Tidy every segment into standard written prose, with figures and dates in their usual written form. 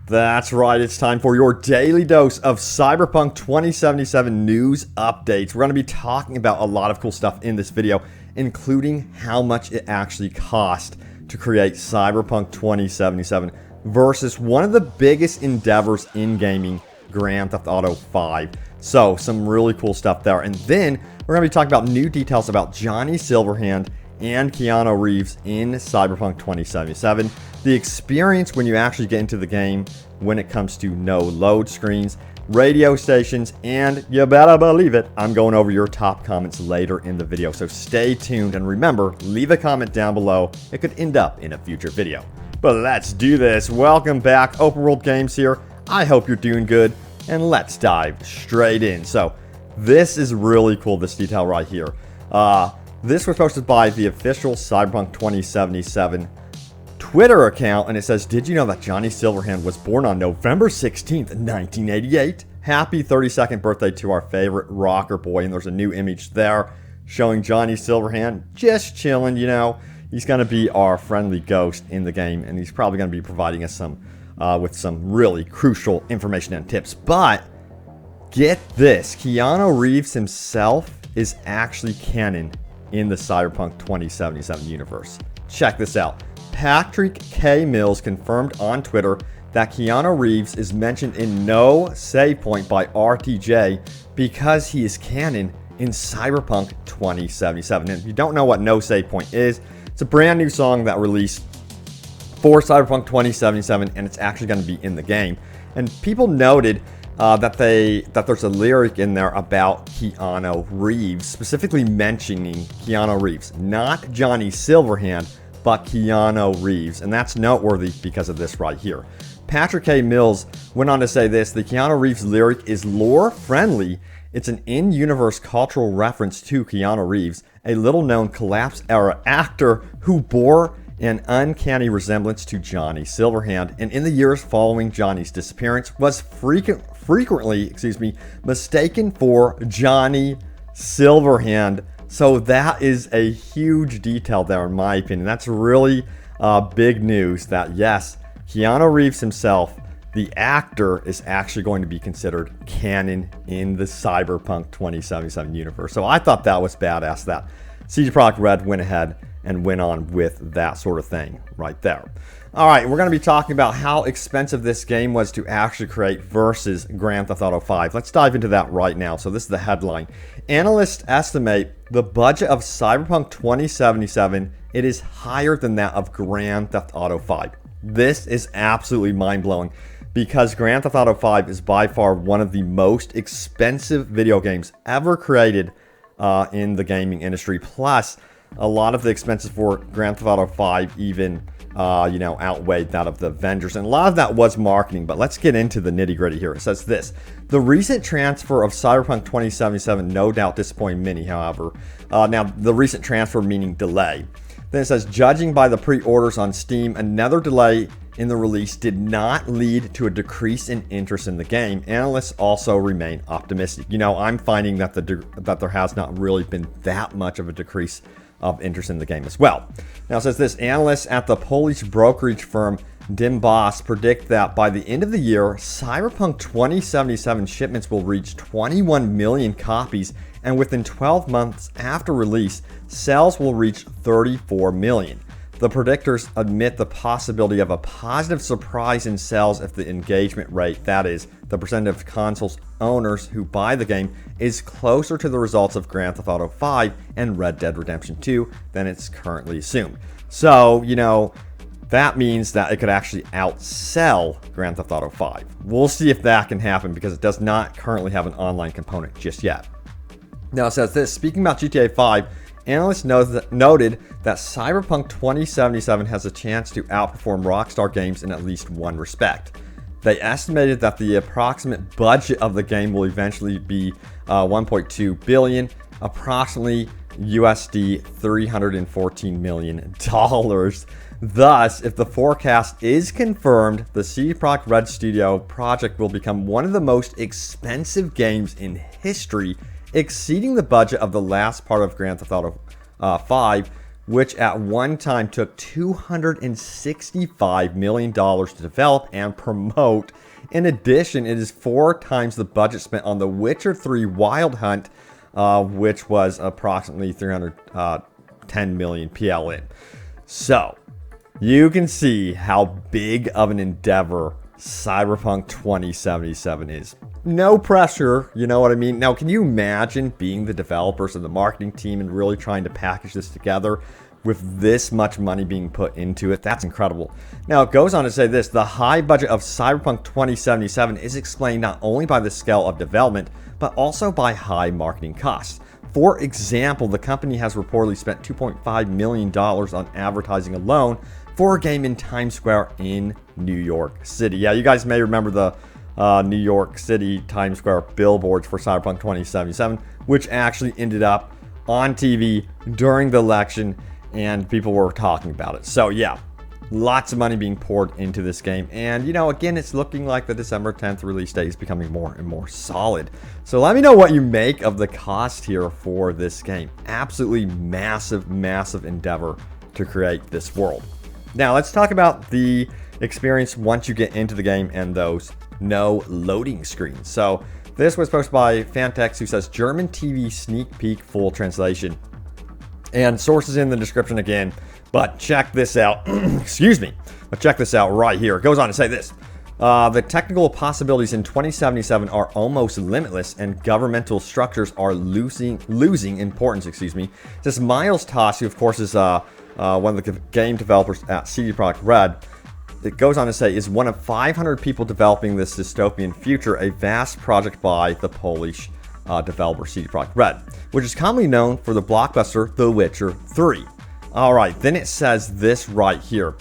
That's right, it's time for your daily dose of Cyberpunk 2077 news updates. We're going to be talking about a lot of cool stuff in this video, including how much it actually cost to create Cyberpunk 2077 versus one of the biggest endeavors in gaming, Grand Theft Auto 5. So, some really cool stuff there. And then, we're going to be talking about new details about Johnny Silverhand and Keanu Reeves in Cyberpunk 2077. The experience when you actually get into the game when it comes to no load screens, radio stations, and you better believe it, I'm going over your top comments later in the video. So stay tuned, and remember, leave a comment down below. It could end up in a future video. But let's do this. Welcome back, Open World Games here. I hope you're doing good, and let's dive straight in. So this is really cool, this detail right here. This was posted by the official Cyberpunk 2077 Twitter account, and it says, did you know that Johnny Silverhand was born on November 16th, 1988? Happy 32nd birthday to our favorite rocker boy. And there's a new image there showing Johnny Silverhand just chilling, you know. He's going to be our friendly ghost in the game, and he's probably going to be providing us some with some really crucial information and tips. But get this, Keanu Reeves himself is actually canon in the Cyberpunk 2077 universe. Check this out. Patrick K. Mills confirmed on Twitter that Keanu Reeves is mentioned in no save point by RTJ because he is canon in Cyberpunk 2077. And if you don't know what no save point is, it's a brand new song that released for Cyberpunk 2077, and it's actually going to be in the game. And people noted that there's a lyric in there about Keanu Reeves, specifically mentioning Keanu Reeves, not Johnny Silverhand, but Keanu Reeves, and that's noteworthy because of this right here. Patrick K. Mills went on to say this: the Keanu Reeves lyric is lore-friendly. It's an in-universe cultural reference to Keanu Reeves, a little-known collapse-era actor who bore an uncanny resemblance to Johnny Silverhand, and in the years following Johnny's disappearance was frequently mistaken for Johnny Silverhand. So that is a huge detail there, in my opinion. That's really big news that, yes, Keanu Reeves himself, the actor, is actually going to be considered canon in the Cyberpunk 2077 universe. So I thought that was badass that Projekt RED went ahead and went on with that sort of thing right there. All right, we're going to be talking about how expensive this game was to actually create versus Grand Theft Auto 5. Let's dive into that right now. So this is the headline. Analysts estimate the budget of Cyberpunk 2077, it is higher than that of Grand Theft Auto 5. This is absolutely mind-blowing because Grand Theft Auto 5 is by far one of the most expensive video games ever created in the gaming industry. Plus, a lot of the expenses for Grand Theft Auto 5 even outweighed that of the Avengers. And a lot of that was marketing, but let's get into the nitty-gritty here. It says this: the recent transfer of Cyberpunk 2077 no doubt disappointed many, however. Now, the recent transfer meaning delay. Then it says, judging by the pre-orders on Steam, another delay in the release did not lead to a decrease in interest in the game. Analysts also remain optimistic. You know, I'm finding that that there has not really been that much of a decrease of interest in the game as well. Now it says this: analysts at the Polish brokerage firm Dimbos predict that by the end of the year, Cyberpunk 2077 shipments will reach 21 million copies, and within 12 months after release, sales will reach 34 million. The predictors admit the possibility of a positive surprise in sales if the engagement rate, that is, the percent of consoles owners who buy the game, is closer to the results of Grand Theft Auto 5 and Red Dead Redemption 2 than it's currently assumed. So, you know, that means that it could actually outsell Grand Theft Auto 5. We'll see if that can happen because it does not currently have an online component just yet. Now it says this: speaking about GTA 5, analysts noted that Cyberpunk 2077 has a chance to outperform Rockstar Games in at least one respect. They estimated that the approximate budget of the game will eventually be $1.2 billion, approximately USD $314 million. Thus, if the forecast is confirmed, the Projekt RED studio project will become one of the most expensive games in history, exceeding the budget of the last part of Grand Theft Auto 5, which at one time took $265 million to develop and promote. In addition, it is 4 times the budget spent on The Witcher 3 Wild Hunt, which was approximately 310 million PLN. So, you can see how big of an endeavor Cyberpunk 2077 is. No pressure, you know what I mean? Now, can you imagine being the developers and the marketing team and really trying to package this together with this much money being put into it? That's incredible. Now, it goes on to say this: the high budget of Cyberpunk 2077 is explained not only by the scale of development, but also by high marketing costs. For example, the company has reportedly spent $2.5 million on advertising alone for a game in Times Square in New York City. Yeah, you guys may remember the New York City Times Square billboards for Cyberpunk 2077, which actually ended up on TV during the election, and people were talking about it. So yeah, lots of money being poured into this game. And, you know, again, it's looking like the December 10th release date is becoming more and more solid. So let me know what you make of the cost here for this game. Absolutely massive, massive endeavor to create this world. Now, let's talk about the experience once you get into the game and those no loading screens. So this was posted by Fantex, who says German TV sneak peek full translation. And sources in the description again, but check this out. Excuse me. But check this out right here. It goes on to say this. The technical possibilities in 2077 are almost limitless, and governmental structures are losing importance. Excuse me. This Miles Toss, who of course is one of the game developers at CD Projekt RED, it goes on to say, is one of 500 people developing this dystopian future, a vast project by the Polish developer CD Projekt RED, which is commonly known for the blockbuster The Witcher 3. All right, then it says this right here.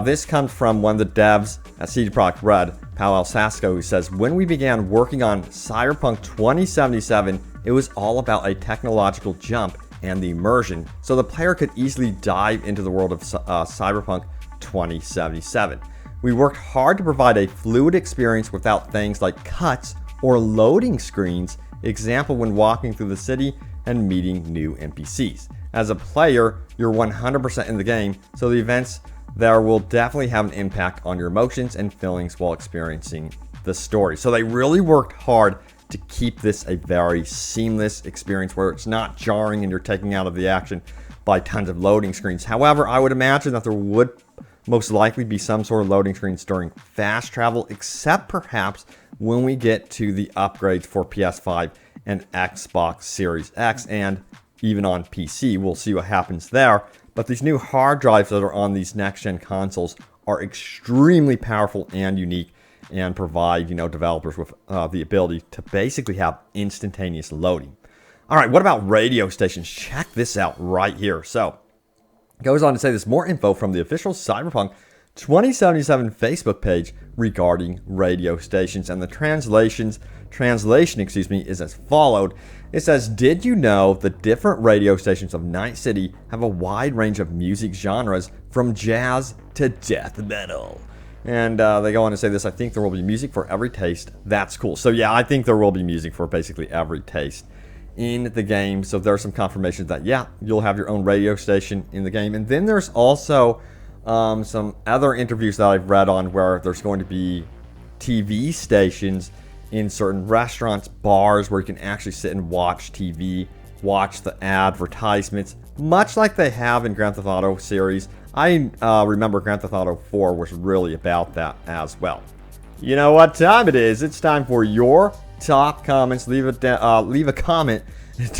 This comes from one of the devs at CD Projekt RED, Paweł Sasko, who says, when we began working on Cyberpunk 2077, it was all about a technological jump and the immersion, so the player could easily dive into the world of Cyberpunk 2077. We worked hard to provide a fluid experience without things like cuts or loading screens, example when walking through the city and meeting new NPCs. As a player, you're 100% in the game, so the events there will definitely have an impact on your emotions and feelings while experiencing the story. So they really worked hard to keep this a very seamless experience where it's not jarring and you're taken out of the action by tons of loading screens. However, I would imagine that there would most likely be some sort of loading screens during fast travel, except perhaps when we get to the upgrades for PS5 and Xbox Series X, and even on PC. We'll see what happens there. But these new hard drives that are on these next-gen consoles are extremely powerful and unique, and provide, you know, developers with the ability to basically have instantaneous loading. All right, what about radio stations? Check this out right here. So, it goes on to say there's more info from the official Cyberpunk 2077 Facebook page regarding radio stations, and the translation, is as followed. It says, did you know the different radio stations of Night City have a wide range of music genres from jazz to death metal? And they go on to say this: I think there will be music for every taste. That's cool. So yeah, I think there will be music for basically every taste in the game. So there are some confirmations that, yeah, you'll have your own radio station in the game. And then there's also some other interviews that I've read on where there's going to be TV stations in certain restaurants, bars, where you can actually sit and watch TV, watch the advertisements, much like they have in Grand Theft Auto series. I remember Grand Theft Auto 4 was really about that as well. You know what time it is? It's time for your top comments. Leave a comment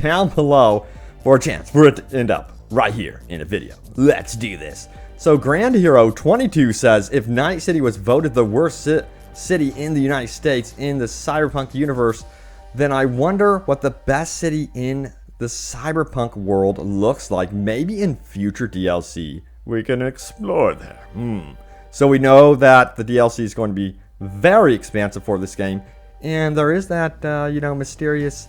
down below for a chance for it to end up right here in a video. Let's do this. So Grand Hero 22 says, if Night City was voted the worst city in the United States in the Cyberpunk universe, then I wonder what the best city in the Cyberpunk world looks like. Maybe in future DLC we can explore there. So we know that the DLC is going to be very expansive for this game, and there is that mysterious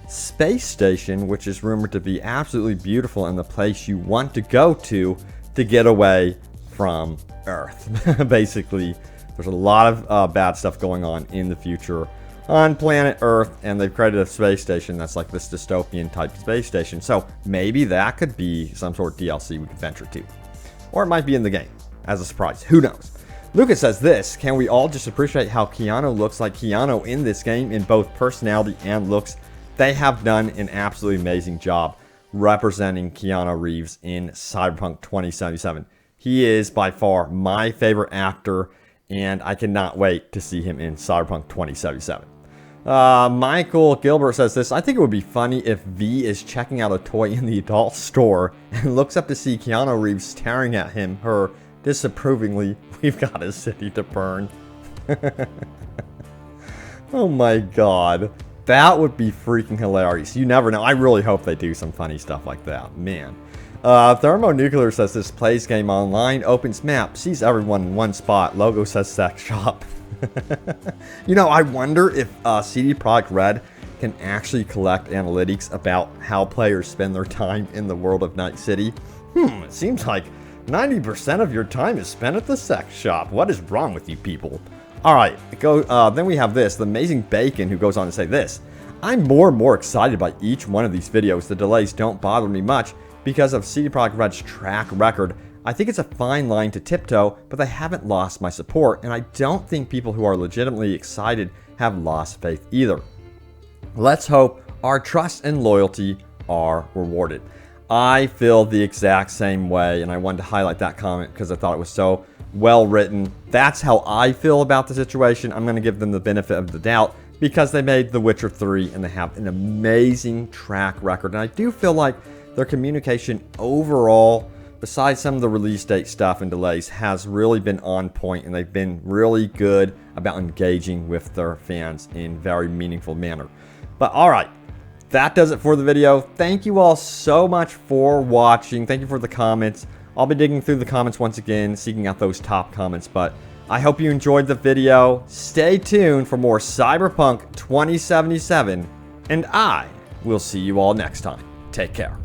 space station, which is rumored to be absolutely beautiful and the place you want to go to get away from Earth. Basically, there's a lot of bad stuff going on in the future on planet Earth, and they've created a space station that's like this dystopian type space station. So maybe that could be some sort of DLC we could venture to. Or it might be in the game as a surprise. Who knows? Lucas says this: can we all just appreciate how Keanu looks like Keanu in this game in both personality and looks? They have done an absolutely amazing job representing Keanu Reeves in Cyberpunk 2077. He is by far my favorite actor, and I cannot wait to see him in Cyberpunk 2077. Michael Gilbert says this: I think it would be funny if V is checking out a toy in the adult store and looks up to see Keanu Reeves staring at her disapprovingly. We've got a city to burn. Oh my god. That would be freaking hilarious. You never know. I really hope they do some funny stuff like that. Man. Thermonuclear says this: plays game online, opens map, sees everyone in one spot, logo says sex shop. You know, I wonder if CD Projekt RED can actually collect analytics about how players spend their time in the world of Night City. It seems like 90% of your time is spent at the sex shop. What is wrong with you people? Alright, then we have this, the Amazing Bacon, who goes on to say this: I'm more and more excited by each one of these videos. The delays don't bother me much because of CD Projekt RED's track record. I think it's a fine line to tiptoe, but they haven't lost my support, and I don't think people who are legitimately excited have lost faith either. Let's hope our trust and loyalty are rewarded. I feel the exact same way, and I wanted to highlight that comment because I thought it was so well written. That's how I feel about the situation. I'm going to give them the benefit of the doubt because they made The Witcher 3 and they have an amazing track record. And I do feel like their communication overall, besides some of the release date stuff and delays, has really been on point, and they've been really good about engaging with their fans in very meaningful manner. But alright, that does it for the video. Thank you all so much for watching. Thank you for the comments. I'll be digging through the comments once again, seeking out those top comments, but I hope you enjoyed the video. Stay tuned for more Cyberpunk 2077, and I will see you all next time. Take care.